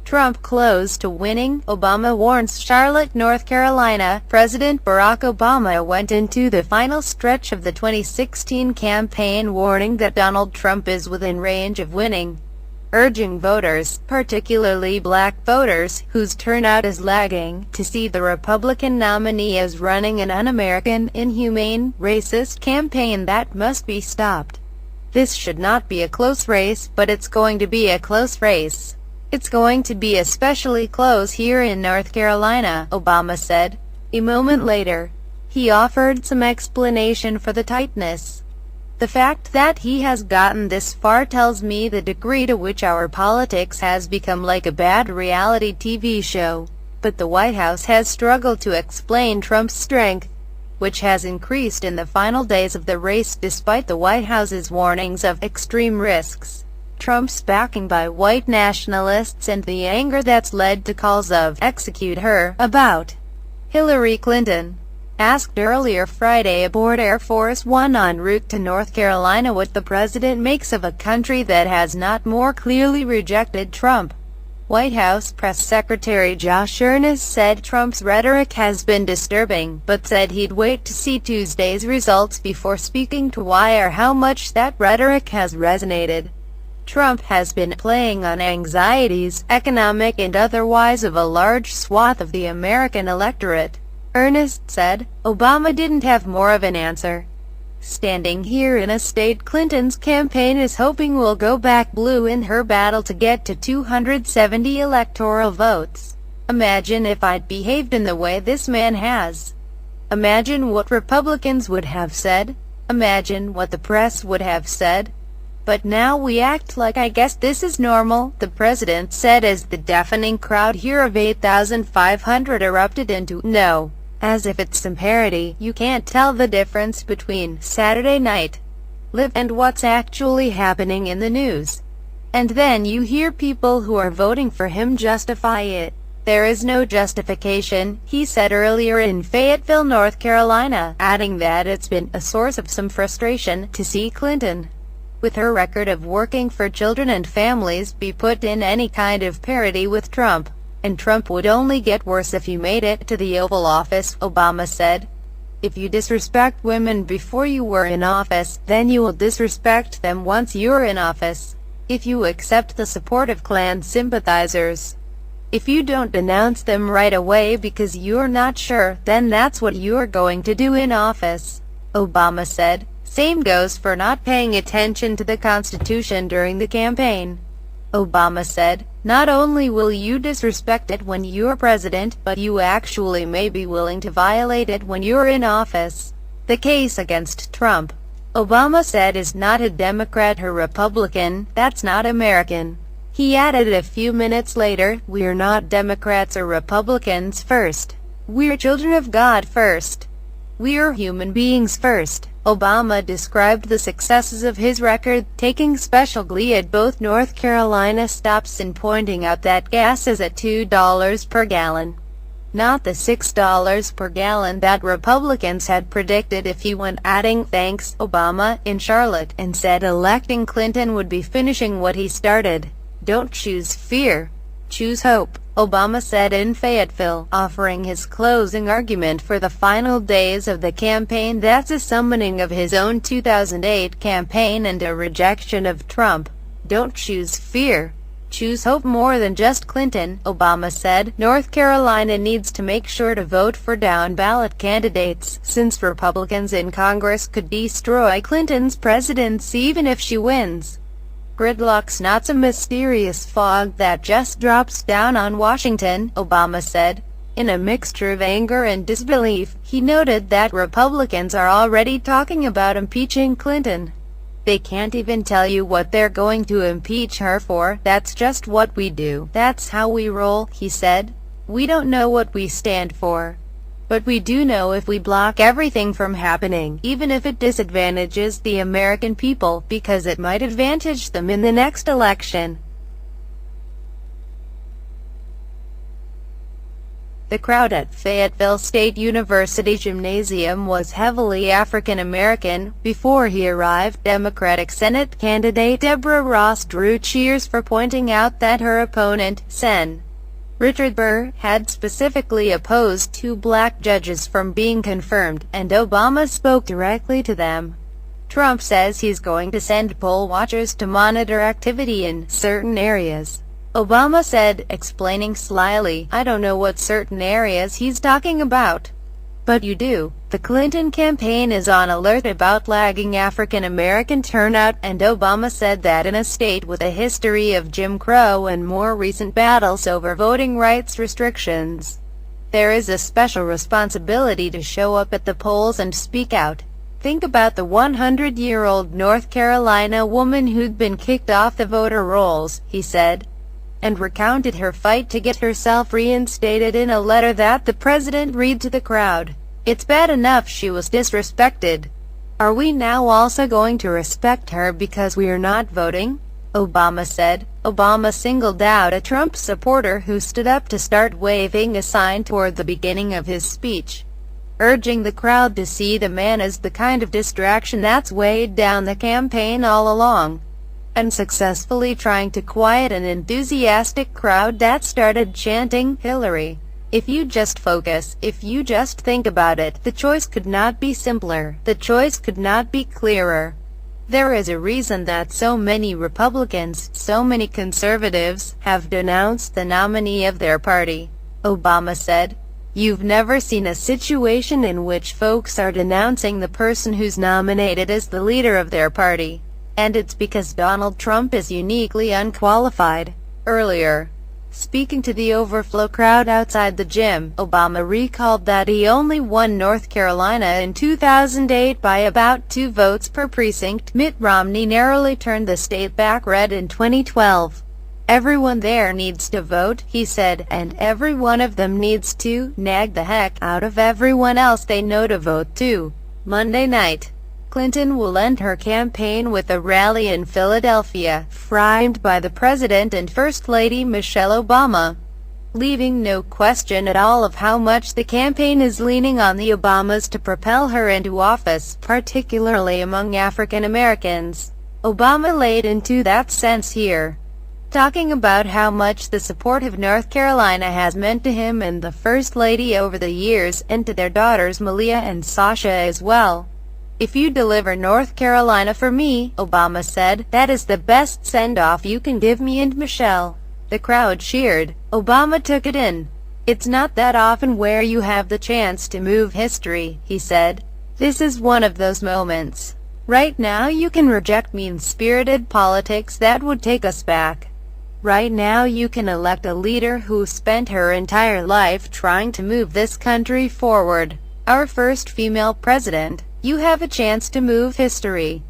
Trump close to winning, Obama warns Charlotte, North Carolina. President Barack Obama went into the final stretch of the 2016 campaign warning that Donald Trump is within range of winning, urging voters, particularly black voters, whose turnout is lagging, to see the Republican nominee as running an un-American, inhumane, racist campaign that must be stopped. This should not be a close race, but it's going to be a close race. It's going to be especially close here in North Carolina, Obama said. A moment later, he offered some explanation for the tightness. The fact that he has gotten this far tells me the degree to which our politics has become like a bad reality TV show. But the White House has struggled to explain Trump's strength, which has increased in the final days of the race despite the White House's warnings of extreme risks, Trump's backing by white nationalists, and the anger that's led to calls of "execute her" about Hillary Clinton. Asked earlier Friday aboard Air Force One en route to North Carolina what the president makes of a country that has not more clearly rejected Trump, White House Press Secretary Josh Earnest said Trump's rhetoric has been disturbing, but said he'd wait to see Tuesday's results before speaking to why or how much that rhetoric has resonated. Trump has been playing on anxieties, economic and otherwise, of a large swath of the American electorate, Earnest said. Obama didn't have more of an answer. Standing here in a state Clinton's campaign is hoping will go back blue in her battle to get to 270 electoral votes. Imagine if I'd behaved in the way this man has. Imagine what Republicans would have said. Imagine what the press would have said. But now we act like I guess this is normal, the president said as the deafening crowd here of 8,500 erupted into "No," as if it's some parody. You can't tell the difference between Saturday Night Live and what's actually happening in the news. And then you hear people who are voting for him justify it. There is no justification, he said earlier in Fayetteville, North Carolina, adding that it's been a source of some frustration to see Clinton, with her record of working for children and families, be put in any kind of parity with Trump. And Trump would only get worse if he made it to the Oval Office, Obama said. If you disrespect women before you were in office, then you will disrespect them once you're in office. If you accept the support of Klan sympathizers, if you don't denounce them right away because you're not sure, then that's what you're going to do in office, Obama said. Same goes for not paying attention to the Constitution during the campaign, Obama said. Not only will you disrespect it when you're president, but you actually may be willing to violate it when you're in office. The case against Trump, Obama said, is not a Democrat or Republican, that's not American. He added a few minutes later, we're not Democrats or Republicans first. We're children of God first. We're human beings first. Obama described the successes of his record, taking special glee at both North Carolina stops and pointing out that gas is at $2 per gallon, not the $6 per gallon that Republicans had predicted if he went, adding, "Thanks, Obama," in Charlotte, and said electing Clinton would be finishing what he started. Don't choose fear, choose hope, Obama said in Fayetteville, offering his closing argument for the final days of the campaign. That's a summoning of his own 2008 campaign and a rejection of Trump. Don't choose fear, choose hope more than just Clinton, Obama said. North Carolina needs to make sure to vote for down-ballot candidates, since Republicans in Congress could destroy Clinton's presidency even if she wins. Gridlock's not some mysterious fog that just drops down on Washington, Obama said. In a mixture of anger and disbelief, he noted that Republicans are already talking about impeaching Clinton. They can't even tell you what they're going to impeach her for. That's just what we do. That's how we roll, he said. We don't know what we stand for, but we do know if we block everything from happening, even if it disadvantages the American people, because it might advantage them in the next election. The crowd at Fayetteville State University Gymnasium was heavily African American. Before he arrived, Democratic Senate candidate Deborah Ross drew cheers for pointing out that her opponent, Sen. Richard Burr, had specifically opposed 2 black judges from being confirmed, and Obama spoke directly to them. Trump says he's going to send poll watchers to monitor activity in certain areas. Obama said, explaining slyly, "I don't know what certain areas he's talking about." "But you do." The Clinton campaign is on alert about lagging African American turnout, and Obama said that in a state with a history of Jim Crow and more recent battles over voting rights restrictions, there is a special responsibility to show up at the polls and speak out. "Think about the 100-year-old North Carolina woman who'd been kicked off the voter rolls," he said, and recounted her fight to get herself reinstated in a letter that the president read to the crowd. "It's bad enough she was disrespected. Are we now also going to respect her because we are not voting?" Obama said. Obama singled out a Trump supporter who stood up to start waving a sign toward the beginning of his speech, urging the crowd to see the man as the kind of distraction that's weighed down the campaign all along, and successfully trying to quiet an enthusiastic crowd that started chanting, "Hillary." If you just focus, if you just think about it, the choice could not be simpler. The choice could not be clearer. There is a reason that so many Republicans, so many conservatives, have denounced the nominee of their party, Obama said. "You've never seen a situation in which folks are denouncing the person who's nominated as the leader of their party. And it's because Donald Trump is uniquely unqualified." Earlier, speaking to the overflow crowd outside the gym, Obama recalled that he only won North Carolina in 2008 by about 2 votes per precinct. Mitt Romney narrowly turned the state back red in 2012. "Everyone there needs to vote," he said, "and every one of them needs to nag the heck out of everyone else they know to vote too." Monday night, Clinton will end her campaign with a rally in Philadelphia, framed by the President and First Lady Michelle Obama, leaving no question at all of how much the campaign is leaning on the Obamas to propel her into office, particularly among African Americans. Obama laid into that sense here, talking about how much the support of North Carolina has meant to him and the First Lady over the years, and to their daughters Malia and Sasha as well. "If you deliver North Carolina for me," Obama said, "that is the best send-off you can give me and Michelle." The crowd cheered. Obama took it in. "It's not that often where you have the chance to move history," he said. "This is one of those moments. Right now you can reject mean-spirited politics that would take us back. Right now you can elect a leader who spent her entire life trying to move this country forward. Our first female president. You have a chance to move history."